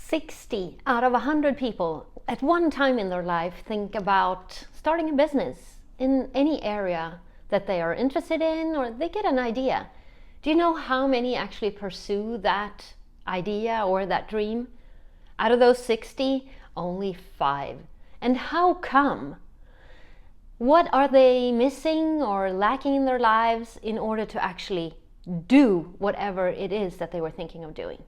60 out of 100 people at one time in their life think about starting a business in any area that they are interested in, or they get an idea. Do you know how many actually pursue that idea or that dream? Out of those 60, only 5. And how come? What are they missing or lacking in their lives in order to actually do whatever it is that they were thinking of doing?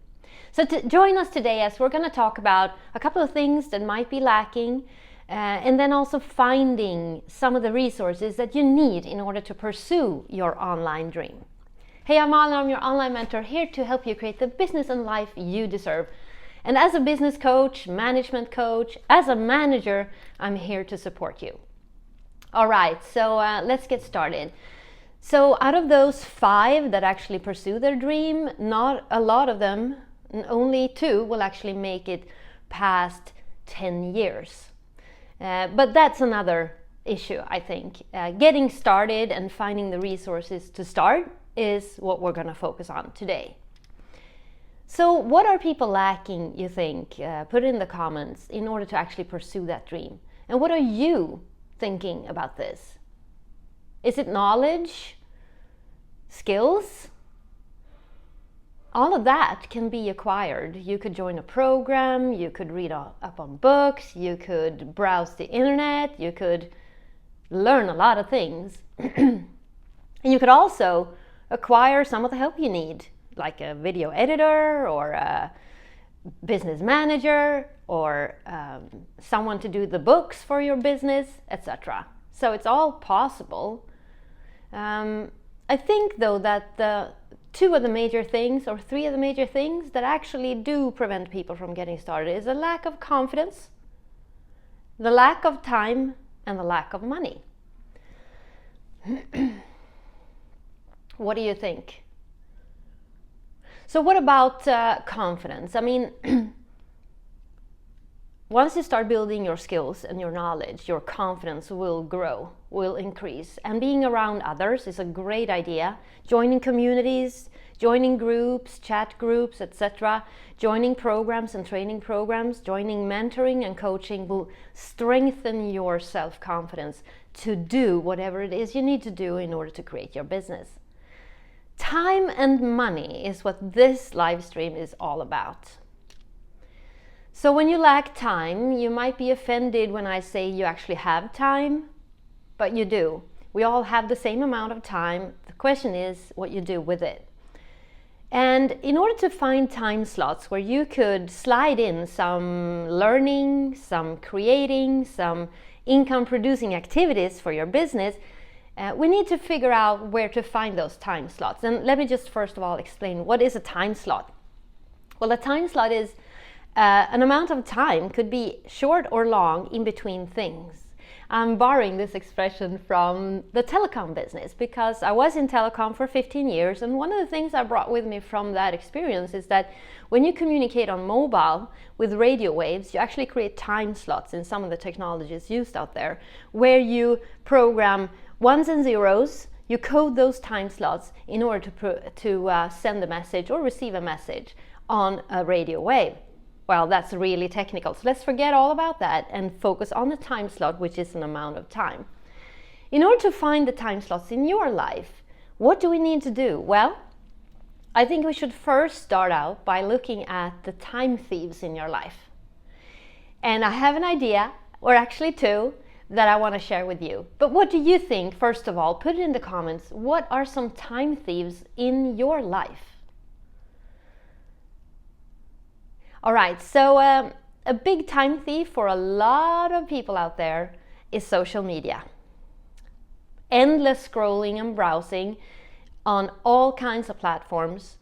So join us today as we're going to talk about a couple of things that might be lacking, and then also finding some of the resources that you need in order to pursue your online dream. Hey, I'm Malin, I'm your online mentor, here to help you create the business and life you deserve. And as a business coach, management coach, as a manager, I'm here to support you. All right, so let's get started. So out of those 5 that actually pursue their dream, not a lot of them, only 2 will actually make it past 10 years. But that's another issue, I think. Getting started and finding the resources to start is what we're going to focus on today. So what are people lacking, you think? Put it in the comments in order to actually pursue that dream. And what are you thinking about this? Is it knowledge? Skills? All of that can be acquired. You could join a program, you could read up on books, you could browse the internet, you could learn a lot of things. And you could also acquire some of the help you need, like a video editor or a business manager or someone to do the books for your business, etc. So it's all possible. I think though that the 2 of the major things or 3 of the major things that actually do prevent people from getting started is a lack of confidence, the lack of time, and the lack of money. What do you think? So what about confidence? I mean, once you start building your skills and your knowledge, your confidence will grow, will increase. And being around others is a great idea. Joining communities, joining groups, chat groups, etc. Joining programs and training programs, joining mentoring and coaching will strengthen your self-confidence to do whatever it is you need to do in order to create your business. Time and money is what this live stream is all about. So when you lack time, you might be offended when I say you actually have time, but you do. We all have the same amount of time. The question is what you do with it. And in order to find time slots where you could slide in some learning, some creating, some income producing activities for your business, we need to figure out where to find those time slots. And let me just first of all explain, what is a time slot? Well, a time slot is an amount of time, could be short or long, in between things. I'm borrowing this expression from the telecom business because I was in telecom for 15 years, and one of the things I brought with me from that experience is that when you communicate on mobile with radio waves, you actually create time slots in some of the technologies used out there where you program ones and zeros. You code those time slots in order to send a message or receive a message on a radio wave. Well, that's really technical, so let's forget all about that and focus on the time slot, which is an amount of time. In order to find the time slots in your life, what do we need to do? Well, I think we should first start out by looking at the time thieves in your life. And I have an idea, or actually 2, that I want to share with you. But what do you think? First of all, put it in the comments. What are some time thieves in your life? All right, so a big time thief for a lot of people out there is social media. Endless scrolling and browsing on all kinds of platforms.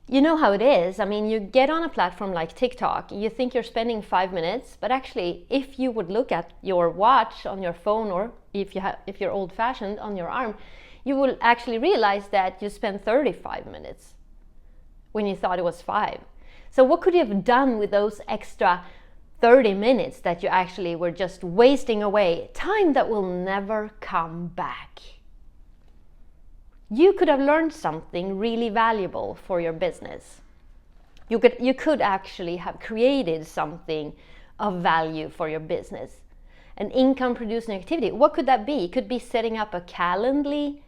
You know how it is. I mean, you get on a platform like TikTok, you think you're spending 5 minutes, but actually, if you would look at your watch on your phone, or if you're old-fashioned, on your arm, you will actually realize that you spent 35 minutes when you thought it was 5. So what could you have done with those extra 30 minutes that you actually were just wasting away? Time that will never come back. You could have learned something really valuable for your business. you could actually have created something of value for your business. An income producing activity. What could that be? It could be setting up a Calendly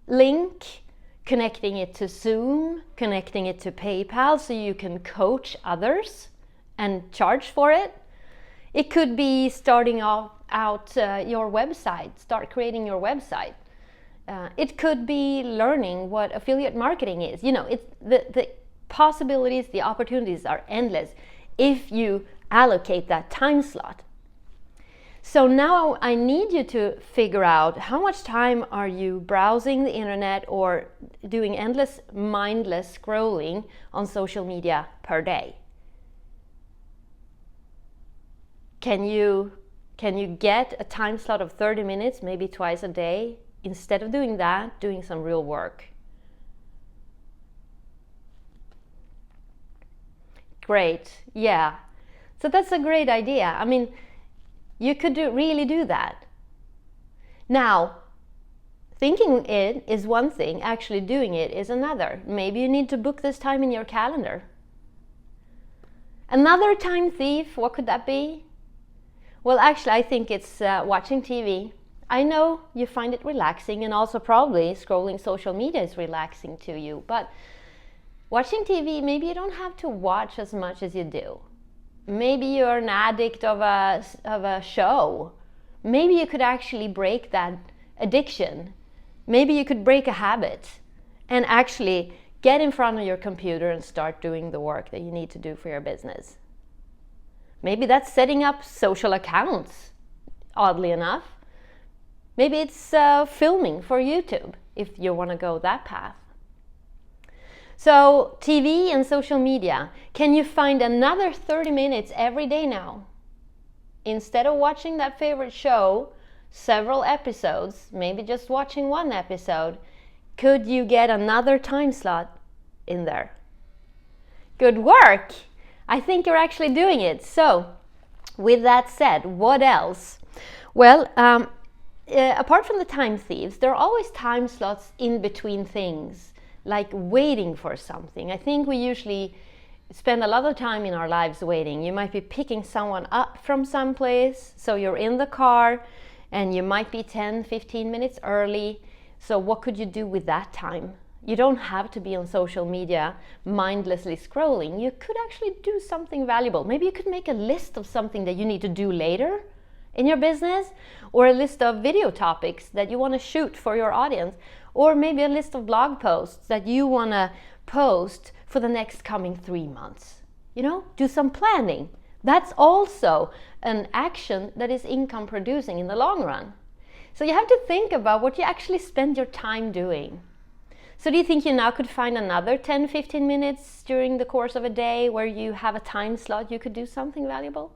link, connecting it to Zoom, connecting it to PayPal so you can coach others and charge for it. It could be starting out your website, start creating your website. It could be learning what affiliate marketing is. You know, the possibilities, the opportunities are endless if you allocate that time slot. So now I need you to figure out how much time are you browsing the internet or doing endless mindless scrolling on social media per day. Can you get a time slot of 30 minutes, maybe twice a day, instead of doing that, doing some real work? Great, yeah. So that's a great idea. I mean, you could really do that. Now, thinking it is one thing, actually doing it is another. Maybe you need to book this time in your calendar. Another time thief, what could that be? Well, actually, I think it's watching TV. I know you find it relaxing, and also probably scrolling social media is relaxing to you, but watching TV, maybe you don't have to watch as much as you do. Maybe you're an addict of a show. Maybe you could actually break that addiction. Maybe you could break a habit and actually get in front of your computer and start doing the work that you need to do for your business. Maybe that's setting up social accounts, oddly enough. Maybe it's filming for YouTube, if you want to go that path. So TV and social media, can you find another 30 minutes every day now? Instead of watching that favorite show, several episodes, maybe just watching one episode, could you get another time slot in there? Good work! I think you're actually doing it. So, with that said, what else? Well, apart from the time thieves, there are always time slots in between things, like waiting for something. I think we usually spend a lot of time in our lives waiting. You might be picking someone up from someplace, so you're in the car, and you might be 10-15 minutes early. So what could you do with that time? You don't have to be on social media mindlessly scrolling. You could actually do something valuable. Maybe you could make a list of something that you need to do later in your business, or a list of video topics that you want to shoot for your audience, or maybe a list of blog posts that you want to post for the next coming 3 months. You know, do some planning. That's also an action that is income producing in the long run. So you have to think about what you actually spend your time doing. So do you think you now could find another 10-15 minutes during the course of a day where you have a time slot you could do something valuable?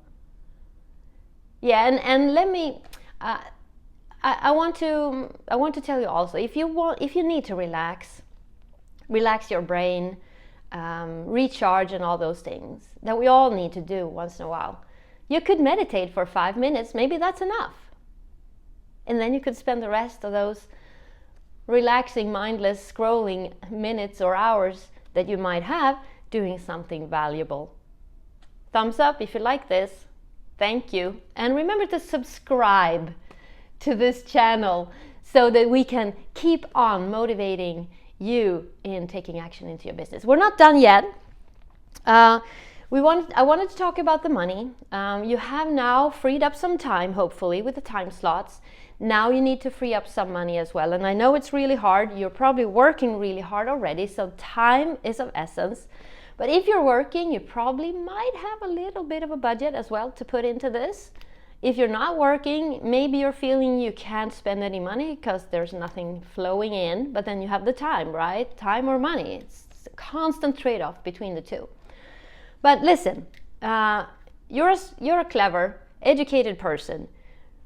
Yeah, and let me, I want to tell you also, if you need to relax your brain, recharge and all those things that we all need to do once in a while, you could meditate for 5 minutes. Maybe that's enough. And then you could spend the rest of those relaxing, mindless scrolling minutes or hours that you might have doing something valuable. Thumbs up if you like this. Thank you. And remember to subscribe to this channel so that we can keep on motivating you in taking action into your business. We're not done yet. I wanted to talk about the money. You have now freed up some time, hopefully, with the time slots. Now you need to free up some money as well. And I know it's really hard. You're probably working really hard already, so time is of essence. But if you're working, you probably might have a little bit of a budget as well to put into this. If you're not working, maybe you're feeling you can't spend any money because there's nothing flowing in, but then you have the time, right? Time or money. It's a constant trade-off between the two. But listen, you're a clever, educated person.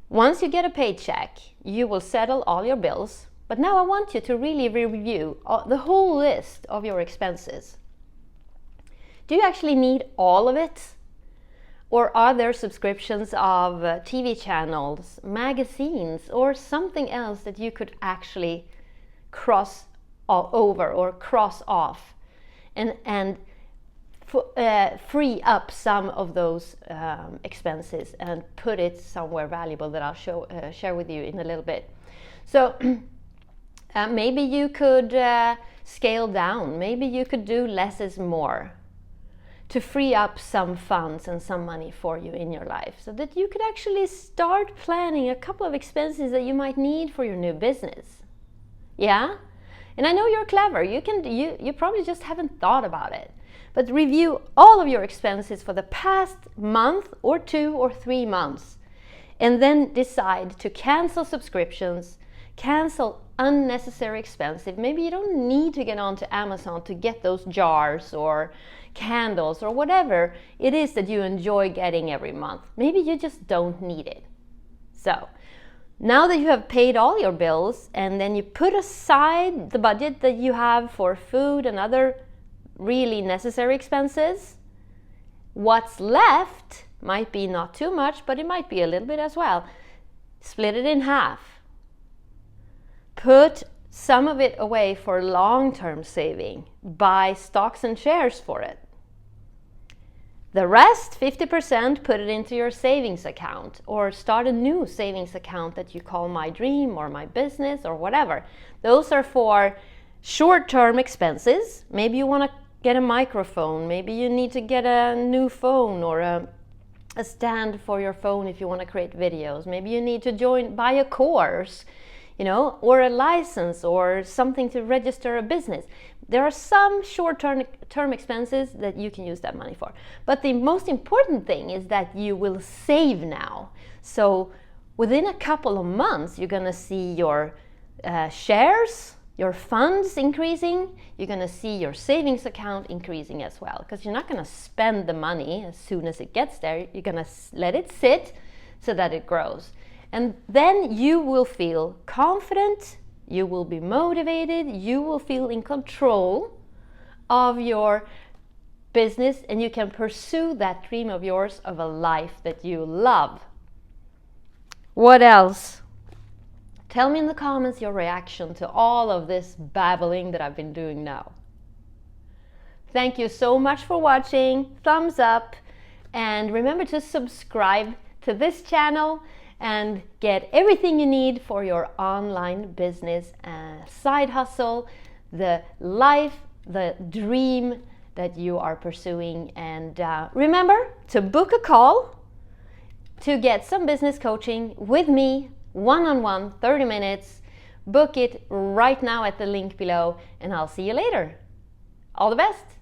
Once you get a paycheck, you will settle all your bills. But now I want you to really review the whole list of your expenses. Do you actually need all of it? Or are there subscriptions of TV channels, magazines, or something else that you could actually cross over or cross off? And free up some of those expenses and put it somewhere valuable that I'll share with you in a little bit. So maybe you could scale down. Maybe you could do less is more to free up some funds and some money for you in your life, so that you could actually start planning a couple of expenses that you might need for your new business. Yeah? And I know you're clever. You probably just haven't thought about it. But review all of your expenses for the past month or 2 or 3 months, and then decide to cancel subscriptions, cancel unnecessary expenses. Maybe you don't need to get onto Amazon to get those jars or candles or whatever it is that you enjoy getting every month. Maybe you just don't need it. So now that you have paid all your bills, and then you put aside the budget that you have for food and other really necessary expenses, what's left might be not too much, but it might be a little bit as well. Split it in half. Put some of it away for long-term saving. Buy stocks and shares for it. The rest, 50%, put it into your savings account, or start a new savings account that you call My Dream or My Business or whatever. Those are for short-term expenses. Maybe you want to get a microphone. Maybe you need to get a new phone or a stand for your phone if you want to create videos. Maybe you need to buy a course, or a license or something to register a business. There are some short-term expenses that you can use that money for. But the most important thing is that you will save now. So within a couple of months, you're going to see your shares, your funds increasing. You're going to see your savings account increasing as well, because you're not going to spend the money as soon as it gets there. You're going to let it sit so that it grows. And then you will feel confident, you will be motivated, you will feel in control of your business, and you can pursue that dream of yours of a life that you love. What else? Tell me in the comments your reaction to all of this babbling that I've been doing now. Thank you so much for watching. Thumbs up, and remember to subscribe to this channel and get everything you need for your online business and side hustle, the life, the dream that you are pursuing. And remember to book a call to get some business coaching with me, one-on-one, 30 minutes. Book it right now at the link below, and I'll see you later. All the best.